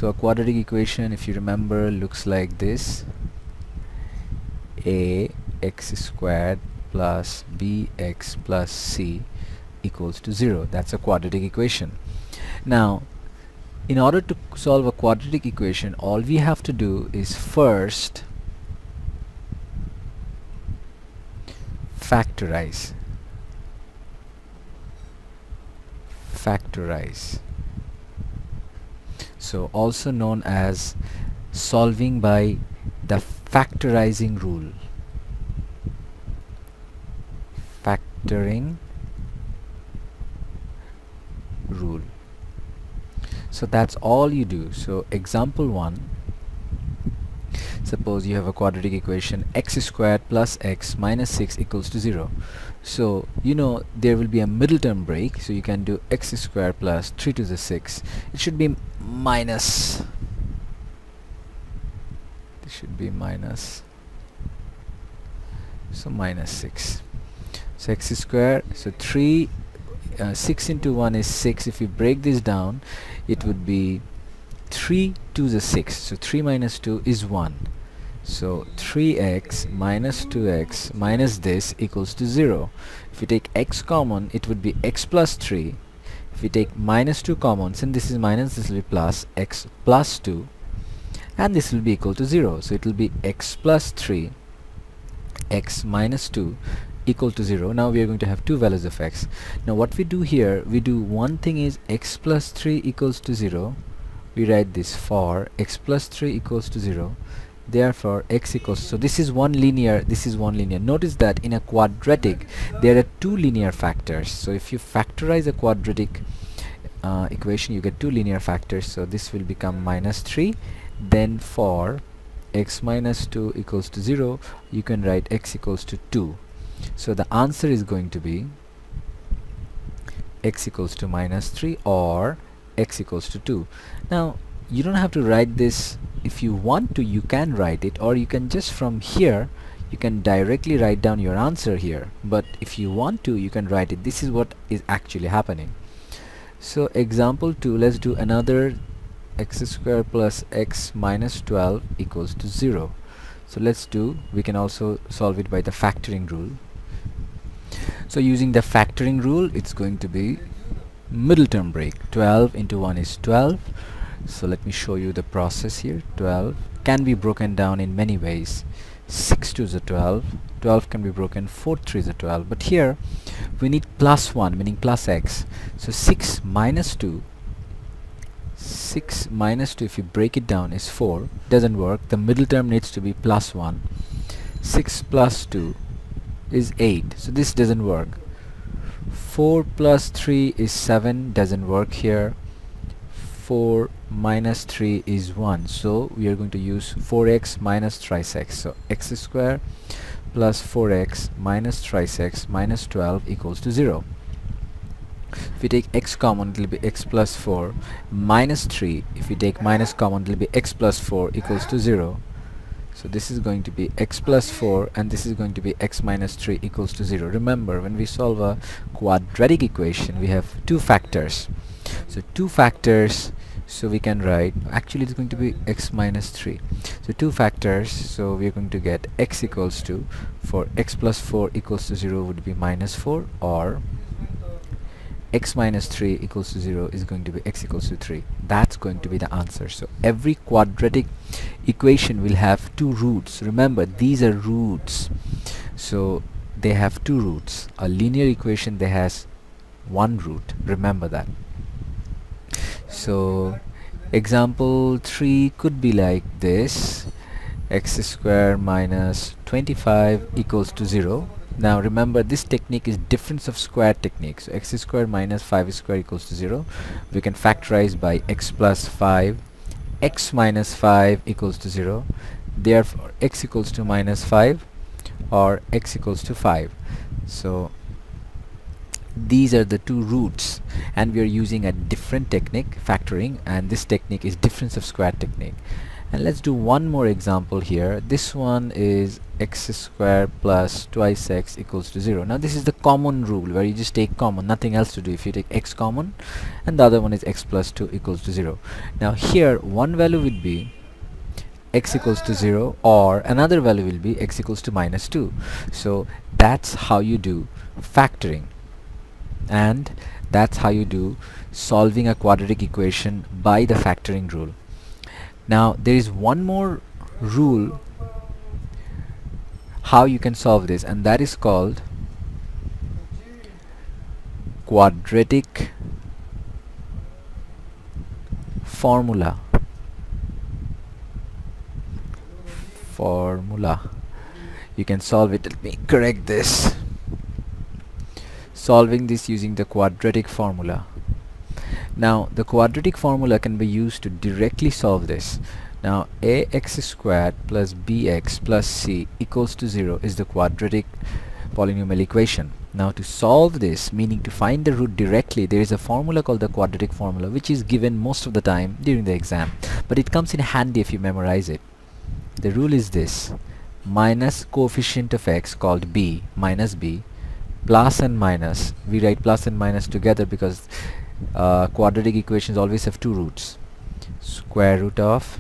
So a quadratic equation, if you remember, looks like this: ax squared plus bx plus c equals to 0. That's a quadratic equation. Now, in order to solve a quadratic equation, all we have to do is first factorize. So also known as solving by the factorizing rule. Factoring rule. So that's all you do. So example 1, suppose you have a quadratic equation x squared plus x minus 6 equals to 0. So you know there will be a middle term break, so you can do x squared plus 3 to the 6. It should be minus, it should be minus, so minus 6. So x squared, so 3 6 into 1 is 6. If you break this down, it would be 3 to the 6. So 3 minus 2 is 1. So 3x minus 2x minus this equals to 0. If you take x common, it would be x plus 3. If you take minus 2 common, since this is minus, this will be plus, x plus 2, and this will be equal to 0. So it will be x plus 3, x minus 2 equal to 0. Now we are going to have two values of x. Now what we do here, we do one thing is x plus 3 equals to 0. We write this for x plus 3 equals to 0. Therefore x equals, so this is one linear, this is one linear. Notice that in a quadratic there are two linear factors. So if you factorize a quadratic equation, you get two linear factors. So this will become minus 3. Then for x minus 2 equals to 0, you can write x equals to 2. So the answer is going to be x equals to minus 3 or x equals to 2. Now you don't have to write this. If you want to, you can write it, or you can just from here you can directly write down your answer here. But if you want to, you can write it. This is what is actually happening. So example 2, let's do another x squared plus x minus 12 equals to 0. So let's do, we can also solve it by the factoring rule. So using the factoring rule, it's going to be middle term break. 12 into 1 is 12. So let me show you the process here. 12 can be broken down in many ways. 6 to the 12, 12 can be broken 4 3 is the 12, but here we need plus 1, meaning plus x. So 6 minus 2, 6 minus 2, if you break it down, is 4. Doesn't work. The middle term needs to be plus 1. 6 plus 2 is 8, so this doesn't work. 4 plus 3 is 7, doesn't work here. 4 minus 3 is 1, so we are going to use 4x minus thrice x. So x squared plus 4x minus thrice x minus 12 equals to 0. If we take x common, it will be x plus 4 minus 3. If we take minus common, it will be x plus 4 equals to 0. So this is going to be x plus 4 and this is going to be x minus 3 equals to 0. Remember, when we solve a quadratic equation, we have two factors. So two factors, so we can write, actually it's going to be x minus 3. So two factors, so we are going to get x equals to, for x plus 4 equals to 0 would be minus 4, or x minus 3 equals to 0 is going to be x equals to 3. That's going to be the answer. So every quadratic equation will have two roots. Remember, these are roots. So they have two roots. A linear equation, they has one root. Remember that. So example 3 could be like this: x squared minus 25 equals to 0. Now remember, this technique is difference of square technique. So x squared minus 5 squared equals to 0. We can factorize by x plus 5. X minus 5 equals to 0. Therefore x equals to minus 5 or x equals to 5. So these are the two roots, and we are using a different technique, factoring, and this technique is difference of square technique. And let's do one more example here. This one is x squared plus twice x equals to 0. Now this is the common rule where you just take common, nothing else to do. If you take x common, and the other one is x plus 2 equals to 0. Now here one value would be x equals to 0, or another value will be x equals to minus 2. So that's how you do factoring, and that's how you do solving a quadratic equation by the factoring rule. Now there is one more rule how you can solve this, and that is called quadratic formula. You can solve it. Let me correct this. Solving this using the quadratic formula. Now the quadratic formula can be used to directly solve this. Now ax squared plus bx plus c equals to 0 is the quadratic polynomial equation. Now to solve this, meaning to find the root directly, there is a formula called the quadratic formula, which is given most of the time during the exam, but it comes in handy if you memorize it. The rule is this: minus coefficient of x called b minus b, plus and minus, we write plus and minus together because quadratic equations always have two roots. Square root of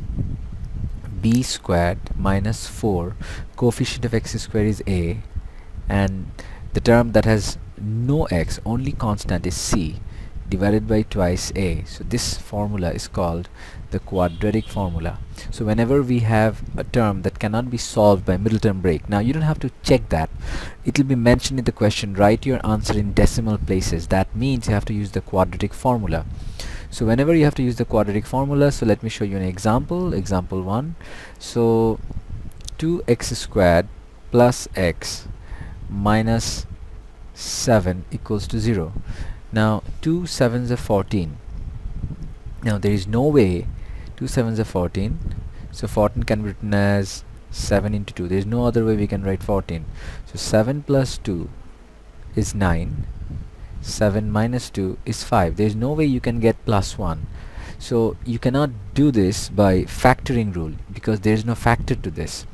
b squared minus 4, coefficient of x squared is a, and the term that has no x, only constant, is c, divided by twice a. So this formula is called the quadratic formula. So whenever we have a term that cannot be solved by middle term break, now you don't have to check that, it will be mentioned in the question, write your answer in decimal places. That means you have to use the quadratic formula. So whenever you have to use the quadratic formula, so let me show you an example. Example 1. So 2x squared plus x minus 7 equals to 0. Now 2 7s are 14. Now there is no way 2 7s are 14, so 14 can be written as 7 into 2. There is no other way we can write 14. So 7 plus 2 is 9, 7 minus 2 is 5. There is no way you can get plus 1. So you cannot do this by factoring rule because there is no factor to this.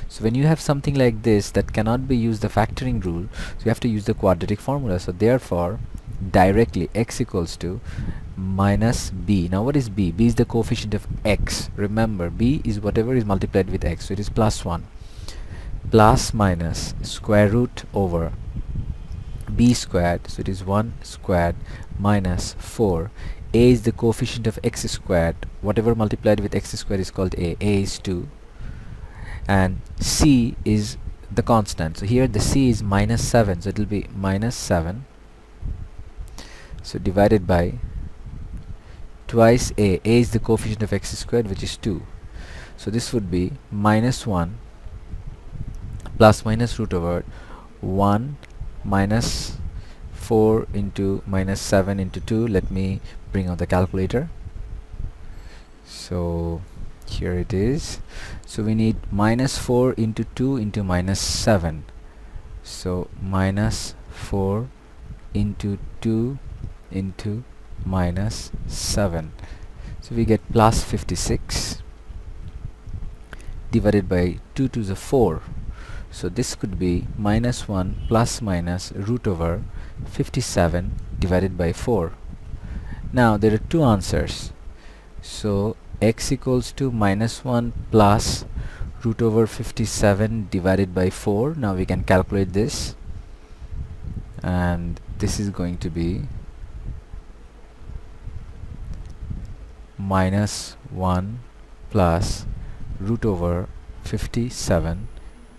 So when you have something like this that cannot be used the factoring rule, so you have to use the quadratic formula. So therefore directly x equals to minus b. Now what is b? B is the coefficient of x. Remember, b is whatever is multiplied with x, so it is plus 1, plus minus square root over b squared, so it is 1 squared minus 4. A is the coefficient of x squared, whatever multiplied with x squared is called a is 2, and c is the constant. So here the c is minus 7, so it will be minus 7, so divided by twice a is the coefficient of x squared, which is 2. So this would be minus 1 plus minus root over 1 minus 4 into minus 7 into 2. Let me bring out the calculator. So here it is. So we need minus 4 into 2 into minus 7. So minus 4 into 2 into minus 7. So we get plus 56 divided by 2 to the 4. So this could be minus 1 plus minus root over 57 divided by 4. Now there are two answers. So x equals to minus 1 plus root over 57 divided by 4. Now we can calculate this, and this is going to be minus 1 plus root over 57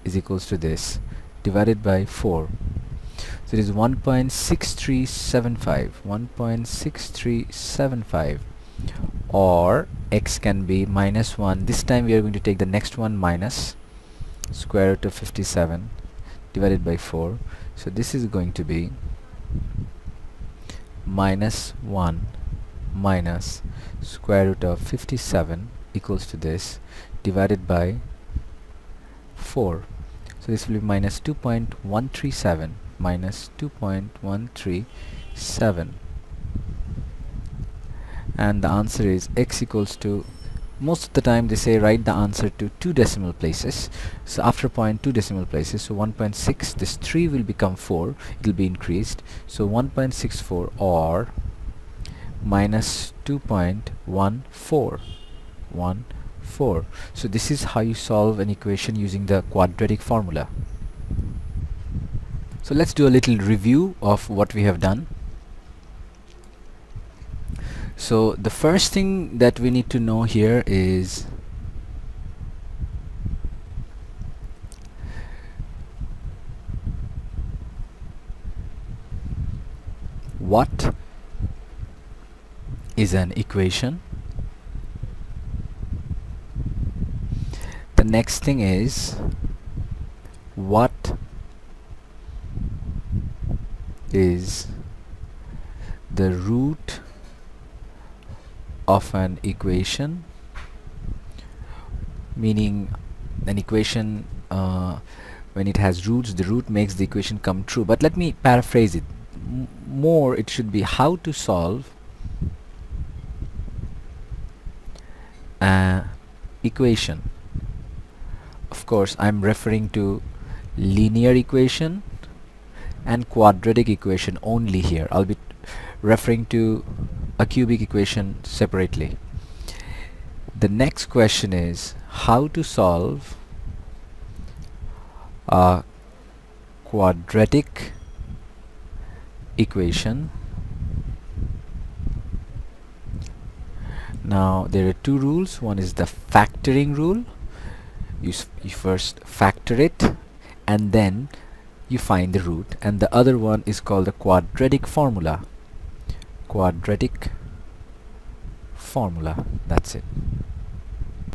is equals to this divided by 4. So it is 1.6375, or x can be minus 1. This time we are going to take the next one minus square root of 57 divided by 4. So this is going to be minus 1 minus square root of 57 equals to this divided by 4. So this will be minus 2.137, minus 2.137, and the answer is x equals to most of the time they say write the answer to 2 decimal places. So after point 2 decimal places, so 1.6, this 3 will become 4, it will be increased, so 1.64 or minus 2.14. So this is how you solve an equation using the quadratic formula. So let's do a little review of what we have done. So the first thing that we need to know here is what is an equation. The next thing is what is the root of an equation, meaning an equation when it has roots, the root makes the equation come true. But let me paraphrase it more, it should be how to solve an equation. Of course, I'm referring to linear equation and quadratic equation only here. I'll be referring to a cubic equation separately. The next question is how to solve a quadratic equation. Now there are two rules. One is the factoring rule. You first factor it and then you find the root, and the other one is called the quadratic formula. Quadratic formula, that's it.